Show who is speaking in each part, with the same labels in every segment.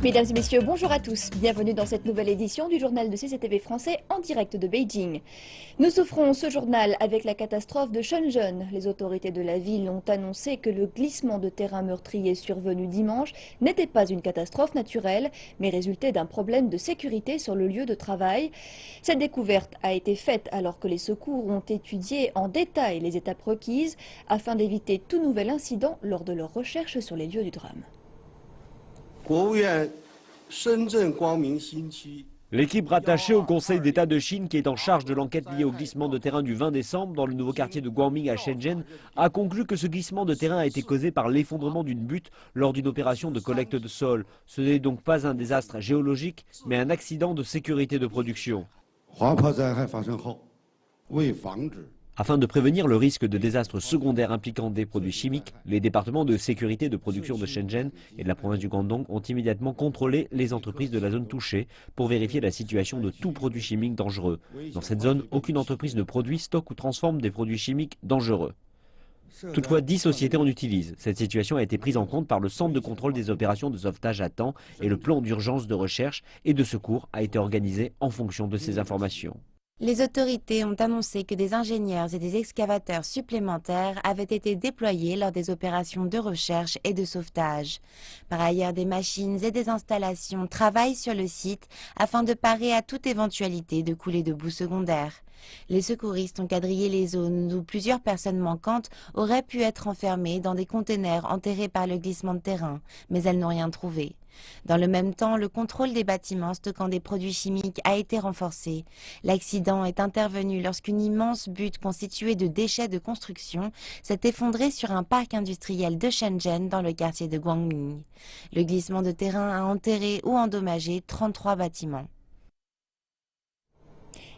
Speaker 1: Mesdames et messieurs, bonjour à tous. Bienvenue dans cette nouvelle édition du journal de CCTV français en direct de Beijing. Nous souffrons ce journal avec la catastrophe de Shenzhen. Les autorités de la ville ont annoncé que le glissement de terrain meurtrier survenu dimanche n'était pas une catastrophe naturelle, mais résultait d'un problème de sécurité sur le lieu de travail. Cette découverte a été faite alors que les secours ont étudié en détail les étapes requises afin d'éviter tout nouvel incident lors de leurs recherches sur les lieux du drame.
Speaker 2: L'équipe rattachée au Conseil d'État de Chine, qui est en charge de l'enquête liée au glissement de terrain du 20 décembre dans le nouveau quartier de Guangming à Shenzhen, a conclu que ce glissement de terrain a été causé par l'effondrement d'une butte lors d'une opération de collecte de sol. Ce n'est donc pas un désastre géologique, mais un accident de sécurité de production. Afin de prévenir le risque de désastres secondaires impliquant des produits chimiques, les départements de sécurité de production de Shenzhen et de la province du Guangdong ont immédiatement contrôlé les entreprises de la zone touchée pour vérifier la situation de tout produit chimique dangereux. Dans cette zone, aucune entreprise ne produit, stocke ou transforme des produits chimiques dangereux. Toutefois, 10 sociétés en utilisent. Cette situation a été prise en compte par le Centre de contrôle des opérations de sauvetage à temps et le plan d'urgence de recherche et de secours a été organisé en fonction de ces informations.
Speaker 3: Les autorités ont annoncé que des ingénieurs et des excavateurs supplémentaires avaient été déployés lors des opérations de recherche et de sauvetage. Par ailleurs, des machines et des installations travaillent sur le site afin de parer à toute éventualité de coulée de boue secondaire. Les secouristes ont quadrillé les zones où plusieurs personnes manquantes auraient pu être enfermées dans des containers enterrés par le glissement de terrain, mais elles n'ont rien trouvé. Dans le même temps, le contrôle des bâtiments stockant des produits chimiques a été renforcé. L'accident est intervenu lorsqu'une immense butte constituée de déchets de construction s'est effondrée sur un parc industriel de Shenzhen dans le quartier de Guangming. Le glissement de terrain a enterré ou endommagé 33 bâtiments.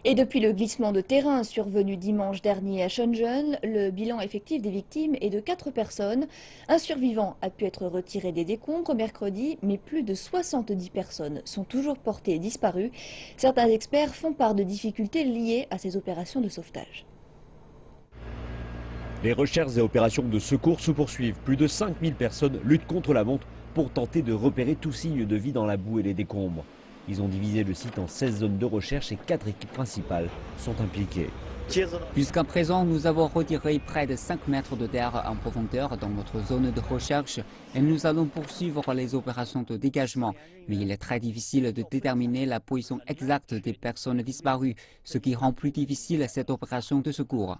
Speaker 1: Et depuis le glissement de terrain survenu dimanche dernier à Shenzhen, le bilan effectif des victimes est de 4 personnes. Un survivant a pu être retiré des décombres mercredi, mais plus de 70 personnes sont toujours portées disparues. Certains experts font part de difficultés liées à ces opérations de sauvetage.
Speaker 2: Les recherches et opérations de secours se poursuivent. Plus de 5000 personnes luttent contre la montre pour tenter de repérer tout signe de vie dans la boue et les décombres. Ils ont divisé le site en 16 zones de recherche et 4 équipes principales sont impliquées.
Speaker 4: Jusqu'à présent, nous avons retiré près de 5 mètres de terre en profondeur dans notre zone de recherche et nous allons poursuivre les opérations de dégagement. Mais il est très difficile de déterminer la position exacte des personnes disparues, ce qui rend plus difficile cette opération de secours.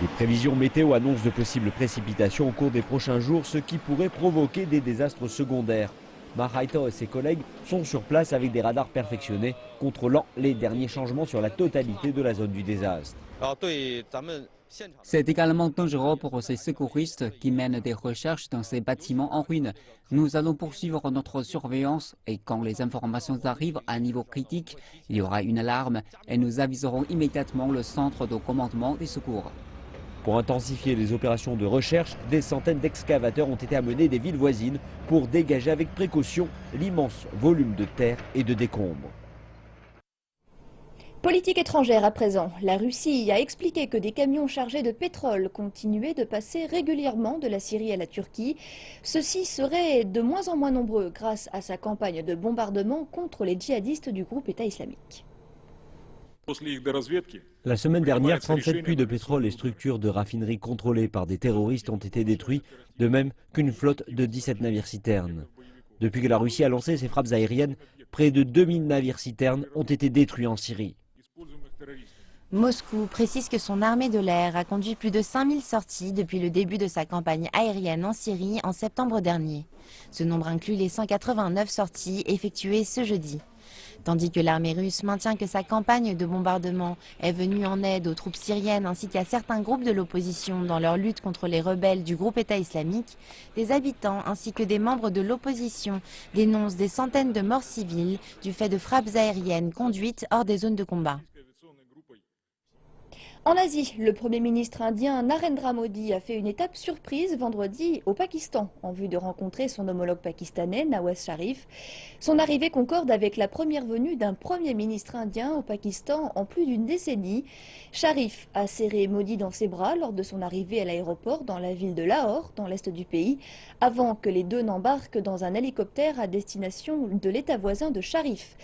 Speaker 2: Les prévisions météo annoncent de possibles précipitations au cours des prochains jours, ce qui pourrait provoquer des désastres secondaires. Mahaito et ses collègues sont sur place avec des radars perfectionnés, contrôlant les derniers changements sur la totalité de la zone du désastre.
Speaker 4: C'est également dangereux pour ces secouristes qui mènent des recherches dans ces bâtiments en ruine. Nous allons poursuivre notre surveillance et quand les informations arrivent à un niveau critique, il y aura une alarme et nous aviserons immédiatement le centre de commandement des secours.
Speaker 2: Pour intensifier les opérations de recherche, des centaines d'excavateurs ont été amenés des villes voisines pour dégager avec précaution l'immense volume de terre et de décombres.
Speaker 1: Politique étrangère à présent. La Russie a expliqué que des camions chargés de pétrole continuaient de passer régulièrement de la Syrie à la Turquie. Ceux-ci seraient de moins en moins nombreux grâce à sa campagne de bombardement contre les djihadistes du groupe État islamique.
Speaker 2: La semaine dernière, 37 puits de pétrole et structures de raffinerie contrôlées par des terroristes ont été détruits, de même qu'une flotte de 17 navires-citernes. Depuis que la Russie a lancé ses frappes aériennes, près de 2000 navires-citernes ont été détruits en Syrie.
Speaker 3: Moscou précise que son armée de l'air a conduit plus de 5000 sorties depuis le début de sa campagne aérienne en Syrie en septembre dernier. Ce nombre inclut les 189 sorties effectuées ce jeudi. Tandis que l'armée russe maintient que sa campagne de bombardement est venue en aide aux troupes syriennes ainsi qu'à certains groupes de l'opposition dans leur lutte contre les rebelles du groupe État islamique, des habitants ainsi que des membres de l'opposition dénoncent des centaines de morts civiles du fait de frappes aériennes conduites hors des zones de combat.
Speaker 1: En Asie, le Premier ministre indien Narendra Modi a fait une étape surprise vendredi au Pakistan en vue de rencontrer son homologue pakistanais Nawaz Sharif. Son arrivée concorde avec la première venue d'un Premier ministre indien au Pakistan en plus d'une décennie. Sharif a serré Modi dans ses bras lors de son arrivée à l'aéroport dans la ville de Lahore, dans l'est du pays, avant que les deux n'embarquent dans un hélicoptère à destination de l'État voisin de Sharif.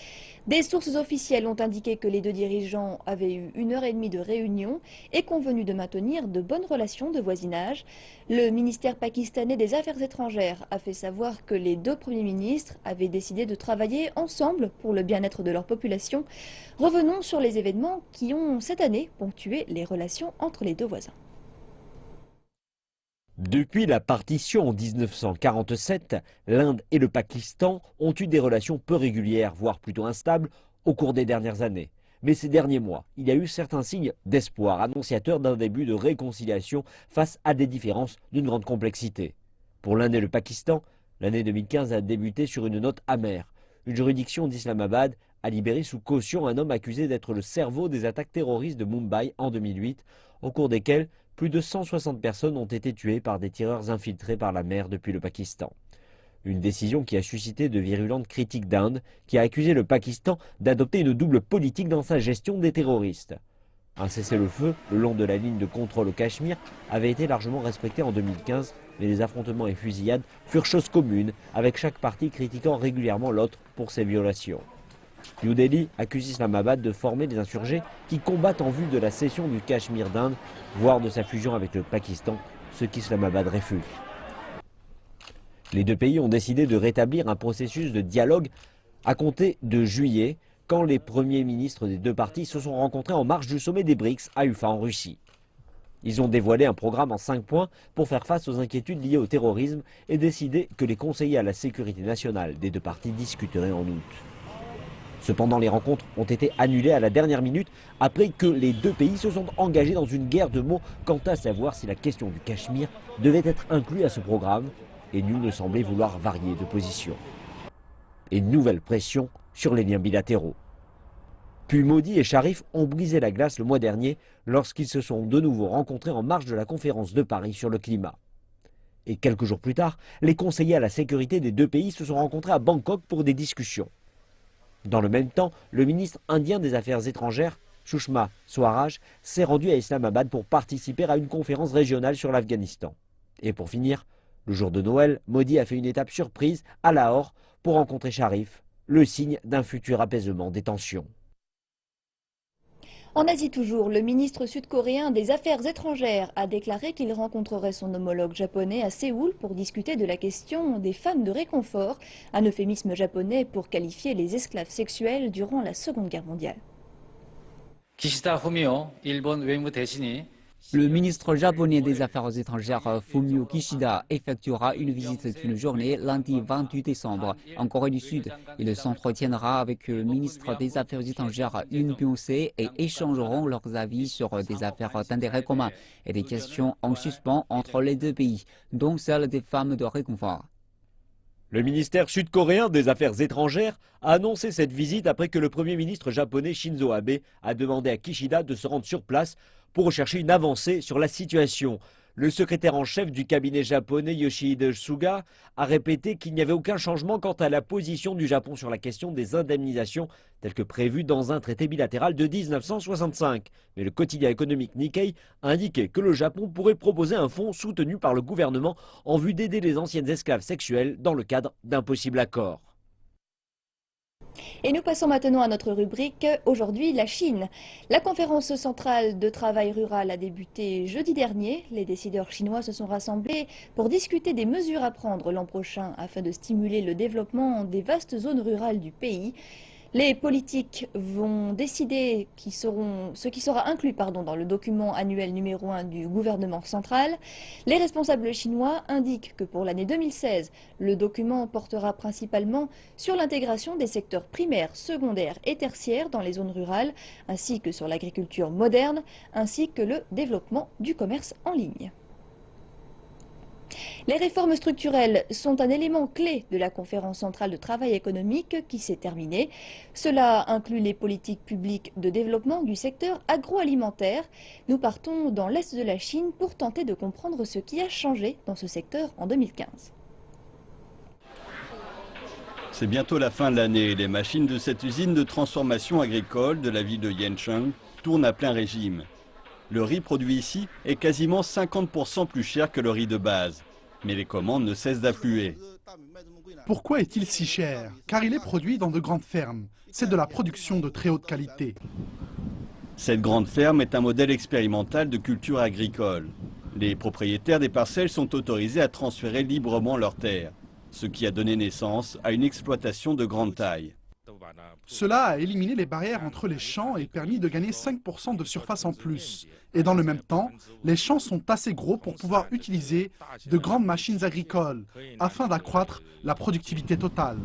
Speaker 1: Des sources officielles ont indiqué que les deux dirigeants avaient eu 1 heure et demie de réunion et convenu de maintenir de bonnes relations de voisinage. Le ministère pakistanais des Affaires étrangères a fait savoir que les deux premiers ministres avaient décidé de travailler ensemble pour le bien-être de leur population. Revenons sur les événements qui ont cette année ponctué les relations entre les deux voisins.
Speaker 2: Depuis la partition en 1947, l'Inde et le Pakistan ont eu des relations peu régulières, voire plutôt instables, au cours des dernières années. Mais ces derniers mois, il y a eu certains signes d'espoir, annonciateurs d'un début de réconciliation face à des différences d'une grande complexité. Pour l'Inde et le Pakistan, l'année 2015 a débuté sur une note amère. Une juridiction d'Islamabad a libéré sous caution un homme accusé d'être le cerveau des attaques terroristes de Mumbai en 2008, au cours desquelles plus de 160 personnes ont été tuées par des tireurs infiltrés par la mer depuis le Pakistan. Une décision qui a suscité de virulentes critiques d'Inde, qui a accusé le Pakistan d'adopter une double politique dans sa gestion des terroristes. Un cessez-le-feu le long de la ligne de contrôle au Cachemire avait été largement respecté en 2015, mais les affrontements et fusillades furent chose commune, avec chaque partie critiquant régulièrement l'autre pour ces violations. New Delhi accuse Islamabad de former des insurgés qui combattent en vue de la cession du Cachemire d'Inde, voire de sa fusion avec le Pakistan, ce qu'Islamabad réfute. Les deux pays ont décidé de rétablir un processus de dialogue à compter de juillet, quand les premiers ministres des deux parties se sont rencontrés en marge du sommet des BRICS à Ufa en Russie. Ils ont dévoilé un programme en 5 points pour faire face aux inquiétudes liées au terrorisme et décidé que les conseillers à la sécurité nationale des deux parties discuteraient en août. Cependant, les rencontres ont été annulées à la dernière minute après que les deux pays se sont engagés dans une guerre de mots quant à savoir si la question du Cachemire devait être inclue à ce programme, et nul ne semblait vouloir varier de position. Et une nouvelle pression sur les liens bilatéraux. Puis Modi et Sharif ont brisé la glace le mois dernier lorsqu'ils se sont de nouveau rencontrés en marge de la conférence de Paris sur le climat. Et quelques jours plus tard, les conseillers à la sécurité des deux pays se sont rencontrés à Bangkok pour des discussions. Dans le même temps, le ministre indien des Affaires étrangères, Sushma Swaraj, s'est rendu à Islamabad pour participer à une conférence régionale sur l'Afghanistan. Et pour finir, le jour de Noël, Modi a fait une étape surprise à Lahore pour rencontrer Sharif, le signe d'un futur apaisement des tensions.
Speaker 1: En Asie toujours, le ministre sud-coréen des Affaires étrangères a déclaré qu'il rencontrerait son homologue japonais à Séoul pour discuter de la question des femmes de réconfort, un euphémisme japonais pour qualifier les esclaves sexuels durant la Seconde Guerre mondiale.
Speaker 5: 기시다 후미오 일본 외무 대신이
Speaker 4: Le ministre japonais des Affaires étrangères Fumio Kishida effectuera une visite d'une journée lundi 28 décembre en Corée du Sud. Il s'entretiendra avec le ministre des Affaires étrangères Yoon Byung-se et échangeront leurs avis sur des affaires d'intérêt commun et des questions en suspens entre les deux pays, dont celle des femmes de réconfort.
Speaker 2: Le ministère sud-coréen des Affaires étrangères a annoncé cette visite après que le Premier ministre japonais Shinzo Abe a demandé à Kishida de se rendre sur place pour rechercher une avancée sur la situation. Le secrétaire en chef du cabinet japonais Yoshihide Suga a répété qu'il n'y avait aucun changement quant à la position du Japon sur la question des indemnisations telle que prévue dans un traité bilatéral de 1965. Mais le quotidien économique Nikkei a indiqué que le Japon pourrait proposer un fonds soutenu par le gouvernement en vue d'aider les anciennes esclaves sexuelles dans le cadre d'un possible accord.
Speaker 1: Et nous passons maintenant à notre rubrique Aujourd'hui la Chine. La conférence centrale de travail rural a débuté jeudi dernier. Les décideurs chinois se sont rassemblés pour discuter des mesures à prendre l'an prochain afin de stimuler le développement des vastes zones rurales du pays. Les politiques vont décider ce qui sera inclus dans le document annuel numéro 1 du gouvernement central. Les responsables chinois indiquent que pour l'année 2016, le document portera principalement sur l'intégration des secteurs primaires, secondaires et tertiaires dans les zones rurales, ainsi que sur l'agriculture moderne, ainsi que le développement du commerce en ligne. Les réformes structurelles sont un élément clé de la conférence centrale de travail économique qui s'est terminée. Cela inclut les politiques publiques de développement du secteur agroalimentaire. Nous partons dans l'est de la Chine pour tenter de comprendre ce qui a changé dans ce secteur en 2015.
Speaker 6: C'est bientôt la fin de l'année. Les machines de cette usine de transformation agricole de la ville de Yancheng tournent à plein régime. Le riz produit ici est quasiment 50% plus cher que le riz de base. Mais les commandes ne cessent d'affluer.
Speaker 7: Pourquoi est-il si cher? Car il est produit dans de grandes fermes. C'est de la production de très haute qualité.
Speaker 6: Cette grande ferme est un modèle expérimental de culture agricole. Les propriétaires des parcelles sont autorisés à transférer librement leurs terres, ce qui a donné naissance à une exploitation de grande taille.
Speaker 7: Cela a éliminé les barrières entre les champs et permis de gagner 5% de surface en plus. Et dans le même temps, les champs sont assez gros pour pouvoir utiliser de grandes machines agricoles afin d'accroître la productivité totale.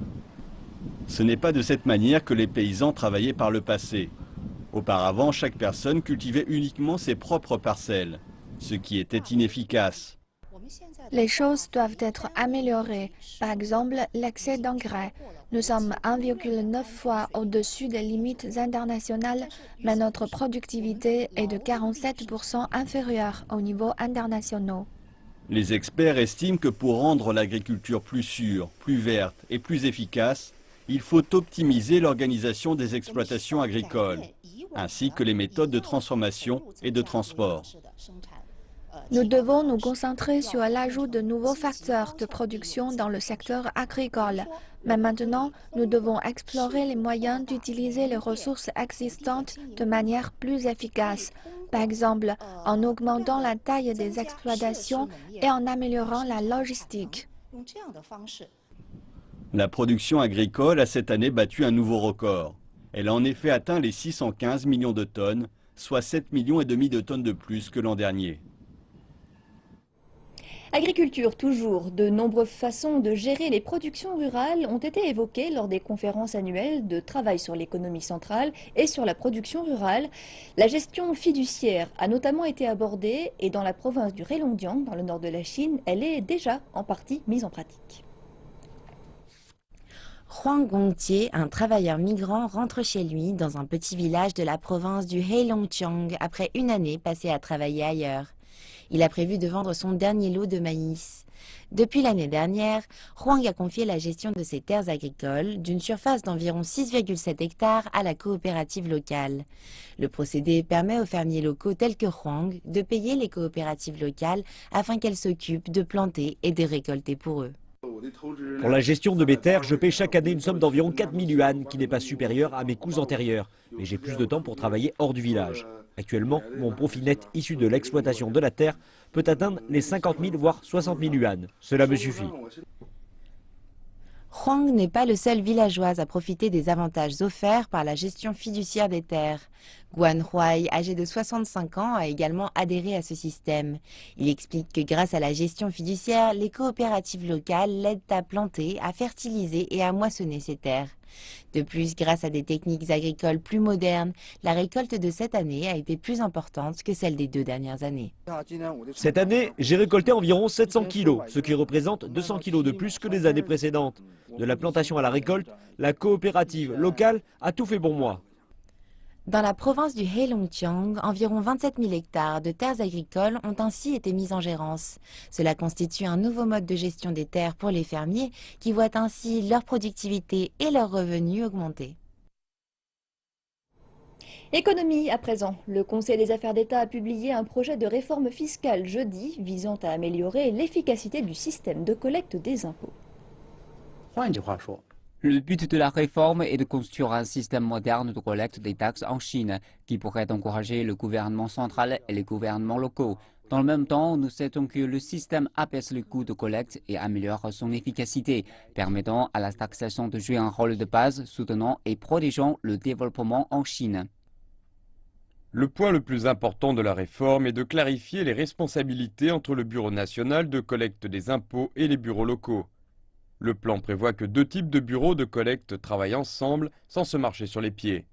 Speaker 6: Ce n'est pas de cette manière que les paysans travaillaient par le passé. Auparavant, chaque personne cultivait uniquement ses propres parcelles, ce qui était inefficace.
Speaker 8: Les choses doivent être améliorées. Par exemple, l'accès d'engrais. Nous sommes 1,9 fois au-dessus des limites internationales, mais notre productivité est de 47% inférieure aux niveaux internationaux.
Speaker 6: Les experts estiment que pour rendre l'agriculture plus sûre, plus verte et plus efficace, il faut optimiser l'organisation des exploitations agricoles, ainsi que les méthodes de transformation et de transport.
Speaker 8: Nous devons nous concentrer sur l'ajout de nouveaux facteurs de production dans le secteur agricole. Mais maintenant, nous devons explorer les moyens d'utiliser les ressources existantes de manière plus efficace. Par exemple, en augmentant la taille des exploitations et en améliorant la logistique.
Speaker 6: La production agricole a cette année battu un nouveau record. Elle a en effet atteint les 615 millions de tonnes, soit 7,5 millions de tonnes de plus que l'an dernier.
Speaker 1: Agriculture toujours, de nombreuses façons de gérer les productions rurales ont été évoquées lors des conférences annuelles de travail sur l'économie centrale et sur la production rurale. La gestion fiduciaire a notamment été abordée et dans la province du Heilongjiang, dans le nord de la Chine, elle est déjà en partie mise en pratique.
Speaker 3: Huang Gongtie, un travailleur migrant, rentre chez lui dans un petit village de la province du Heilongjiang après une année passée à travailler ailleurs. Il a prévu de vendre son dernier lot de maïs. Depuis l'année dernière, Huang a confié la gestion de ses terres agricoles d'une surface d'environ 6,7 hectares à la coopérative locale. Le procédé permet aux fermiers locaux tels que Huang de payer les coopératives locales afin qu'elles s'occupent de planter et de récolter pour eux.
Speaker 2: Pour la gestion de mes terres, je paie chaque année une somme d'environ 4000 yuan, qui n'est pas supérieure à mes coûts antérieurs. Mais j'ai plus de temps pour travailler hors du village. Actuellement, mon profit net issu de l'exploitation de la terre peut atteindre les 50 000 voire 60 000 yuan. Cela me suffit.
Speaker 3: Huang n'est pas le seul villageois à profiter des avantages offerts par la gestion fiduciaire des terres. Guan Huai, âgé de 65 ans, a également adhéré à ce système. Il explique que grâce à la gestion fiduciaire, les coopératives locales l'aident à planter, à fertiliser et à moissonner ses terres. De plus, grâce à des techniques agricoles plus modernes, la récolte de cette année a été plus importante que celle des 2 dernières années.
Speaker 2: Cette année, j'ai récolté environ 700 kilos, ce qui représente 200 kilos de plus que les années précédentes. De la plantation à la récolte, la coopérative locale a tout fait pour moi.
Speaker 3: Dans la province du Heilongjiang, environ 27 000 hectares de terres agricoles ont ainsi été mis en gérance. Cela constitue un nouveau mode de gestion des terres pour les fermiers qui voient ainsi leur productivité et leurs revenus augmenter.
Speaker 1: Économie à présent. Le Conseil des affaires d'État a publié un projet de réforme fiscale jeudi visant à améliorer l'efficacité du système de collecte des impôts.
Speaker 4: Le but de la réforme est de construire un système moderne de collecte des taxes en Chine qui pourrait encourager le gouvernement central et les gouvernements locaux. Dans le même temps, nous souhaitons que le système abaisse le coût de collecte et améliore son efficacité, permettant à la taxation de jouer un rôle de base, soutenant et protégeant le développement en Chine.
Speaker 9: Le point le plus important de la réforme est de clarifier les responsabilités entre le Bureau national de collecte des impôts et les bureaux locaux. Le plan prévoit que 2 types de bureaux de collecte travaillent ensemble sans se marcher sur les pieds.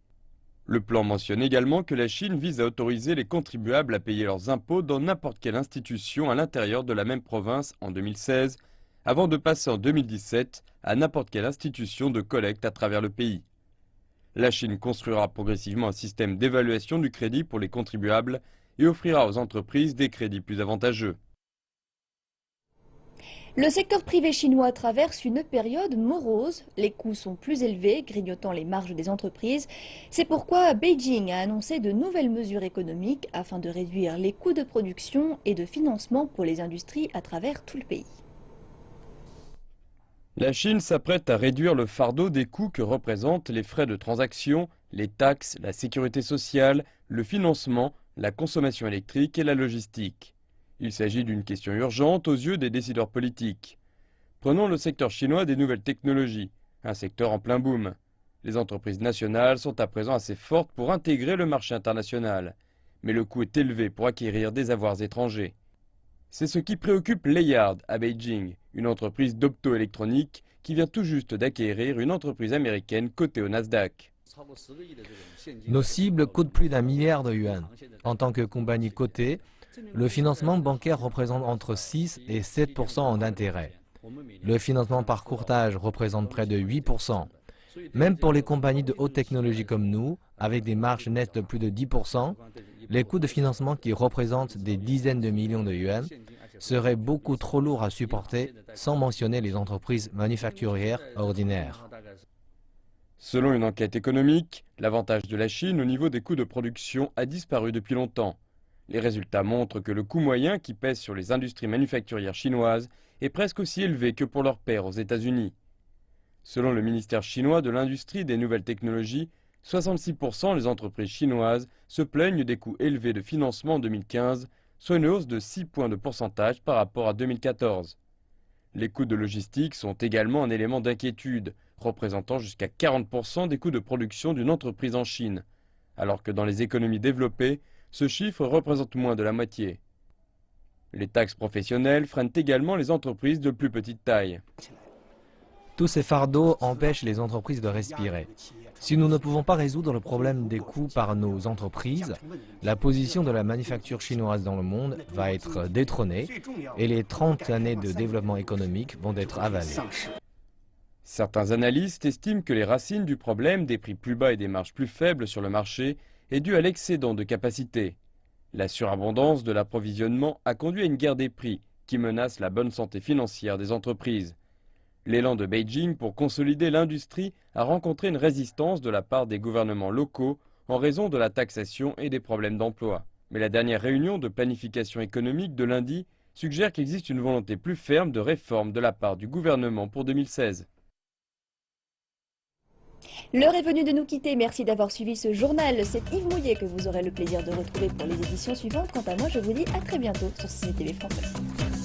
Speaker 9: Le plan mentionne également que la Chine vise à autoriser les contribuables à payer leurs impôts dans n'importe quelle institution à l'intérieur de la même province en 2016, avant de passer en 2017 à n'importe quelle institution de collecte à travers le pays. La Chine construira progressivement un système d'évaluation du crédit pour les contribuables et offrira aux entreprises des crédits plus avantageux.
Speaker 1: Le secteur privé chinois traverse une période morose. Les coûts sont plus élevés, grignotant les marges des entreprises. C'est pourquoi Beijing a annoncé de nouvelles mesures économiques afin de réduire les coûts de production et de financement pour les industries à travers tout le pays.
Speaker 9: La Chine s'apprête à réduire le fardeau des coûts que représentent les frais de transaction, les taxes, la sécurité sociale, le financement, la consommation électrique et la logistique. Il s'agit d'une question urgente aux yeux des décideurs politiques. Prenons le secteur chinois des nouvelles technologies, un secteur en plein boom. Les entreprises nationales sont à présent assez fortes pour intégrer le marché international, mais le coût est élevé pour acquérir des avoirs étrangers. C'est ce qui préoccupe Layard à Beijing, une entreprise d'optoélectronique qui vient tout juste d'acquérir une entreprise américaine cotée au Nasdaq.
Speaker 10: Nos cibles coûtent plus d'1 milliard de yuan. En tant que compagnie cotée, le financement bancaire représente entre 6 et 7% en intérêt. Le financement par courtage représente près de 8%. Même pour les compagnies de haute technologie comme nous, avec des marges nettes de plus de 10%, les coûts de financement qui représentent des dizaines de millions de yuan seraient beaucoup trop lourds à supporter, sans mentionner les entreprises manufacturières ordinaires.
Speaker 9: Selon une enquête économique, l'avantage de la Chine au niveau des coûts de production a disparu depuis longtemps. Les résultats montrent que le coût moyen qui pèse sur les industries manufacturières chinoises est presque aussi élevé que pour leurs pairs aux États-Unis. Selon le ministère chinois de l'Industrie et des Nouvelles Technologies, 66% des entreprises chinoises se plaignent des coûts élevés de financement en 2015, soit une hausse de 6 points de pourcentage par rapport à 2014. Les coûts de logistique sont également un élément d'inquiétude, représentant jusqu'à 40% des coûts de production d'une entreprise en Chine, alors que dans les économies développées, ce chiffre représente moins de la moitié. Les taxes professionnelles freinent également les entreprises de plus petite taille.
Speaker 10: Tous ces fardeaux empêchent les entreprises de respirer. Si nous ne pouvons pas résoudre le problème des coûts par nos entreprises, la position de la manufacture chinoise dans le monde va être détrônée et les 30 années de développement économique vont être avalées.
Speaker 9: Certains analystes estiment que les racines du problème des prix plus bas et des marges plus faibles sur le marché est due à l'excédent de capacité. La surabondance de l'approvisionnement a conduit à une guerre des prix qui menace la bonne santé financière des entreprises. L'élan de Beijing pour consolider l'industrie a rencontré une résistance de la part des gouvernements locaux en raison de la taxation et des problèmes d'emploi. Mais la dernière réunion de planification économique de lundi suggère qu'il existe une volonté plus ferme de réforme de la part du gouvernement pour 2016.
Speaker 1: L'heure est venue de nous quitter. Merci d'avoir suivi ce journal. C'est Yves Mouillet que vous aurez le plaisir de retrouver pour les éditions suivantes. Quant à moi, je vous dis à très bientôt sur CCTV Français.